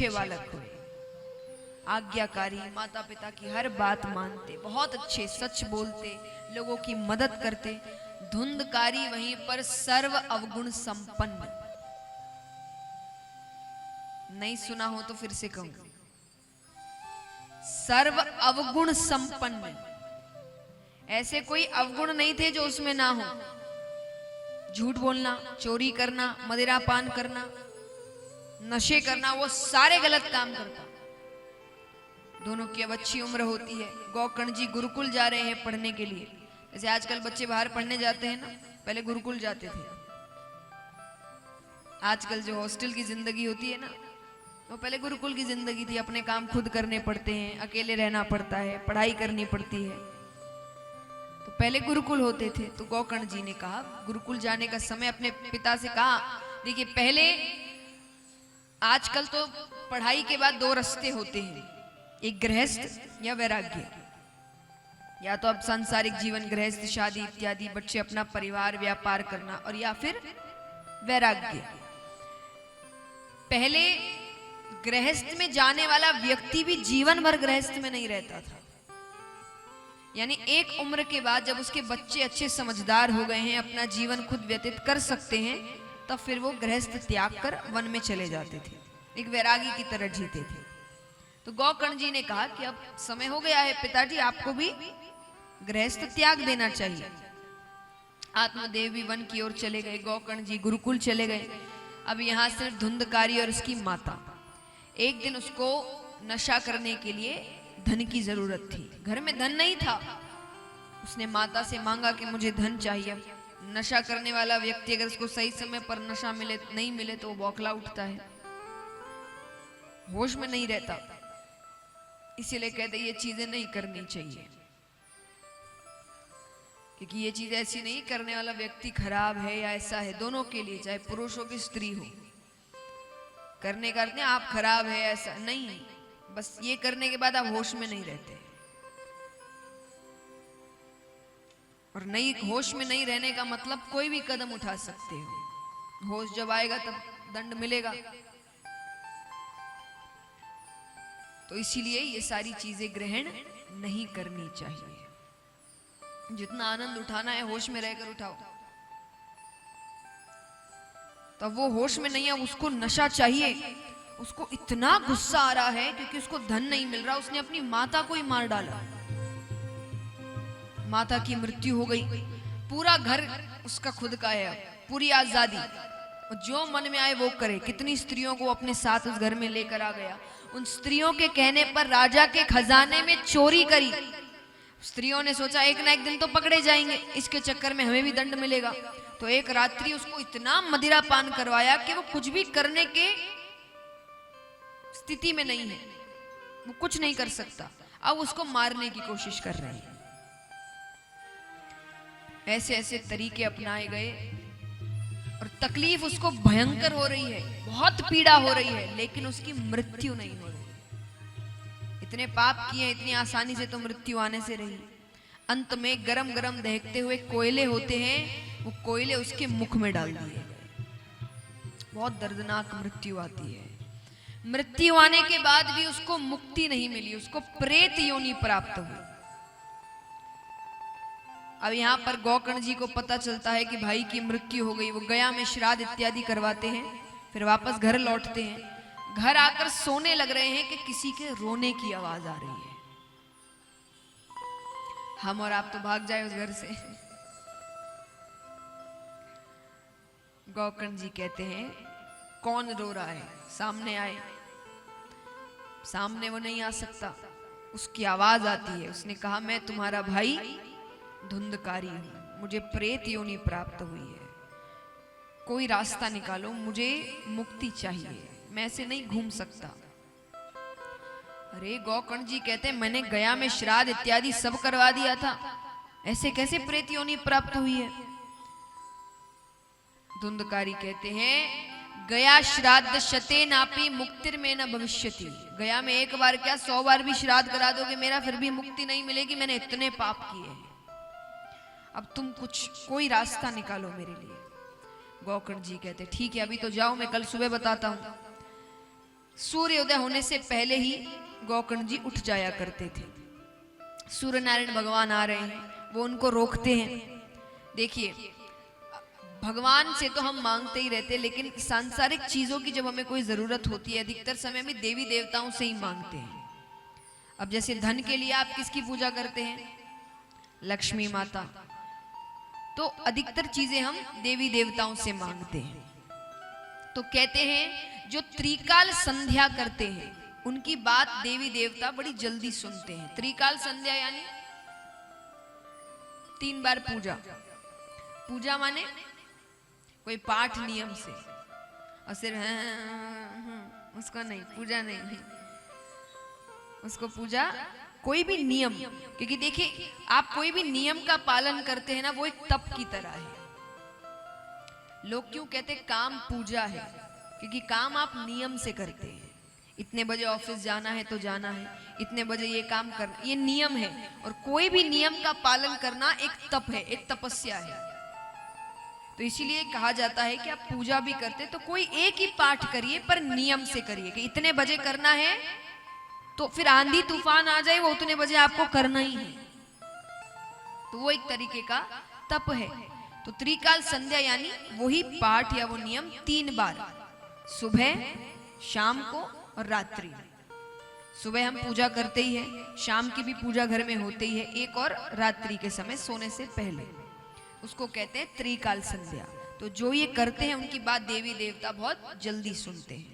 अच्छे बालक हुए, आज्ञाकारी, माता पिता की हर बात मानते, बहुत अच्छे, सच बोलते, लोगों की मदद करते। धुंधकारी वहीं पर सर्व अवगुण संपन्न। नहीं सुना हो तो फिर से कहूं, सर्व अवगुण संपन्न। ऐसे कोई अवगुण नहीं थे जो उसमें ना हो। झूठ बोलना, चोरी करना, मदिरा पान करना, नशे करना, वो सारे गलत काम करता। दोनों की अब अच्छी उम्र होती है। गौकर्ण जी गुरुकुल जा रहे हैं पढ़ने के लिए। जैसे आजकल बच्चे बाहर पढ़ने जाते हैं ना, पहले गुरुकुल जाते थे। आजकल जो हॉस्टल की जिंदगी होती है ना, वो पहले गुरुकुल की जिंदगी थी। अपने काम खुद करने पड़ते हैं, अकेले रहना पड़ता है, पढ़ाई करनी पड़ती है। तो पहले गुरुकुल होते थे। तो गौकर्ण जी ने कहा, गुरुकुल जाने का समय, अपने पिता से कहा, देखिए पहले, आजकल तो पढ़ाई के बाद दो रास्ते होते हैं, एक गृहस्थ या वैराग्य। या तो अब सांसारिक जीवन, गृहस्थ, शादी इत्यादि, बच्चे, अपना परिवार, व्यापार करना, और या फिर वैराग्य। पहले गृहस्थ में जाने वाला व्यक्ति भी जीवन भर गृहस्थ में नहीं रहता था। यानी एक उम्र के बाद जब उसके बच्चे अच्छे समझदार हो गए हैं, अपना जीवन खुद व्यतीत कर सकते हैं, तब फिर वो गृहस्थ त्याग कर वन में चले जाते थे, एक वैरागी की तरह जीते थे। तो गौकर्ण जी ने कहा कि अब समय हो गया है पिताजी, आपको भी गृहस्थ त्याग देना चाहिए। आत्मदेव भी वन की ओर चले गए, गौकर्ण जी गुरुकुल चले गए। अब यहाँ सिर्फ धुंधकारी और उसकी माता। एक दिन उसको नशा करने के लिए धन की जरूरत थी, घर में धन नहीं था। उसने माता से मांगा कि मुझे धन चाहिए। नशा करने वाला व्यक्ति अगर उसको सही समय पर नशा मिले, नहीं मिले, तो वो बौखला उठता है, होश में नहीं रहता। इसीलिए कहते ये चीजें नहीं करनी चाहिए, क्योंकि ये चीज ऐसी नहीं, करने वाला व्यक्ति खराब है या ऐसा है, दोनों के लिए, चाहे पुरुष हो कि स्त्री हो। करने का अर्थ नहीं आप खराब है ऐसा नहीं, बस ये करने के बाद आप होश में नहीं रहते। और नहीं, होश में नहीं रहने का मतलब कोई भी कदम उठा सकते हो, होश जब आएगा तब दंड मिलेगा। तो इसीलिए ये सारी चीजें ग्रहण नहीं करनी चाहिए। जितना आनंद उठाना है होश में रहकर उठाओ। तब वो होश में नहीं है, उसको नशा चाहिए, उसको इतना गुस्सा आ रहा है क्योंकि उसको धन नहीं मिल रहा। उसने अपनी माता को ही मार डाला, माता की मृत्यु हो गई। पूरा घर उसका खुद का है, पूरी आजादी, जो मन में आए वो करे। कितनी स्त्रियों को अपने साथ उस घर में लेकर आ गया। उन स्त्रियों के कहने पर राजा के खजाने में चोरी करी। स्त्रियों ने सोचा एक ना एक दिन तो पकड़े जाएंगे, इसके चक्कर में हमें भी दंड मिलेगा। तो एक रात्रि उसको इतना मदिरा पान करवाया कि वो कुछ भी करने के स्थिति में नहीं है, वो कुछ नहीं कर सकता। अब उसको मारने की कोशिश कर रहे हैं। ऐसे ऐसे तरीके अपनाए गए और तकलीफ उसको भयंकर हो रही है, बहुत पीड़ा हो रही है, लेकिन उसकी मृत्यु नहीं हो रही। इतने पाप किए, इतनी आसानी से तो मृत्यु आने से रही। अंत में गरम गरम दहकते हुए कोयले होते हैं, वो कोयले उसके मुख में डाल दिए गए। बहुत दर्दनाक मृत्यु आती है। मृत्यु आने के बाद भी उसको मुक्ति नहीं मिली, उसको प्रेत योनि प्राप्त हुई। अब यहाँ पर गौकर्ण जी को पता चलता है कि भाई की मृत्यु हो गई। वो गया में श्राद्ध इत्यादि करवाते हैं, फिर वापस घर लौटते हैं। घर आकर सोने लग रहे हैं कि किसी के रोने की आवाज आ रही है। हम और आप तो भाग जाए उस घर से। गौकर्ण जी कहते हैं कौन रो रहा है, सामने आए। सामने वो नहीं आ सकता, उसकी आवाज आती है। उसने कहा मैं तुम्हारा भाई धुंधकारी हूं, मुझे प्रेत योनि प्राप्त हुई है, कोई रास्ता निकालो, मुझे मुक्ति चाहिए, मैं ऐसे नहीं घूम सकता। अरे गौकर्ण जी कहते हैं मैंने गया में श्राद्ध इत्यादि सब करवा दिया था, ऐसे कैसे प्रेत योनि प्राप्त हुई है। धुंधकारी कहते हैं गया श्राद्ध शते नापी मुक्तिर में न भविष्यति। गया में एक बार क्या 100 बार भी श्राद्ध करा दोगे मेरा, फिर भी मुक्ति नहीं मिलेगी, मैंने इतने पाप किए हैं। अब तुम कोई रास्ता निकालो मेरे लिए। गौकर्ण जी कहते ठीक है अभी तो जाओ, मैं कल सुबह बताता हूं। सूर्योदय होने से पहले ही गौकर्ण जी उठ जाया करते थे। सूर्य नारायण भगवान आ रहे हैं, वो उनको रोकते हैं। देखिए, भगवान से तो हम मांगते ही रहते, लेकिन सांसारिक चीजों की जब हमें कोई जरूरत होती है, अधिकतर समय में देवी देवताओं से ही मांगते हैं। अब जैसे धन के लिए आप किसकी पूजा करते हैं? लक्ष्मी माता। तो अधिकतर चीजें हम देवी देवताओं से मांगते हैं। तो कहते हैं जो त्रिकाल संध्या करते हैं उनकी बात देवी देवता बड़ी जल्दी सुनते हैं। त्रिकाल संध्या यानी 3 बार पूजा। पूजा माने कोई पाठ नियम से, और सिर्फ उसको नहीं, पूजा नहीं, उसको पूजा कोई भी नियम। क्योंकि देखिए, आप कोई भी नियम का पालन करते हैं ना, वो एक तप की तरह है। लोग क्यों कहते काम पूजा है? क्योंकि काम आप नियम से करते हैं। इतने बजे ऑफिस जाना है तो जाना है, इतने बजे ये काम करना, ये नियम है। और कोई भी नियम का पालन करना एक तप है, एक तपस्या है। तो इसीलिए कहा जाता है कि आप पूजा भी करते तो कोई एक ही पाठ करिए, पर नियम से करिए कि इतने बजे करना है, तो फिर आंधी तूफान आ जाए वो उतने बजे आपको करना ही है। तो वो एक तरीके का तप है। तो त्रिकाल संध्या यानी वही पाठ या वो नियम 3 बार, सुबह, शाम को और रात्रि। सुबह हम पूजा करते ही है, शाम की भी पूजा घर में होती ही है, एक और रात्रि के समय सोने से पहले, उसको कहते हैं त्रिकाल संध्या। तो जो ये करते हैं उनकी बात देवी देवता बहुत जल्दी सुनते हैं।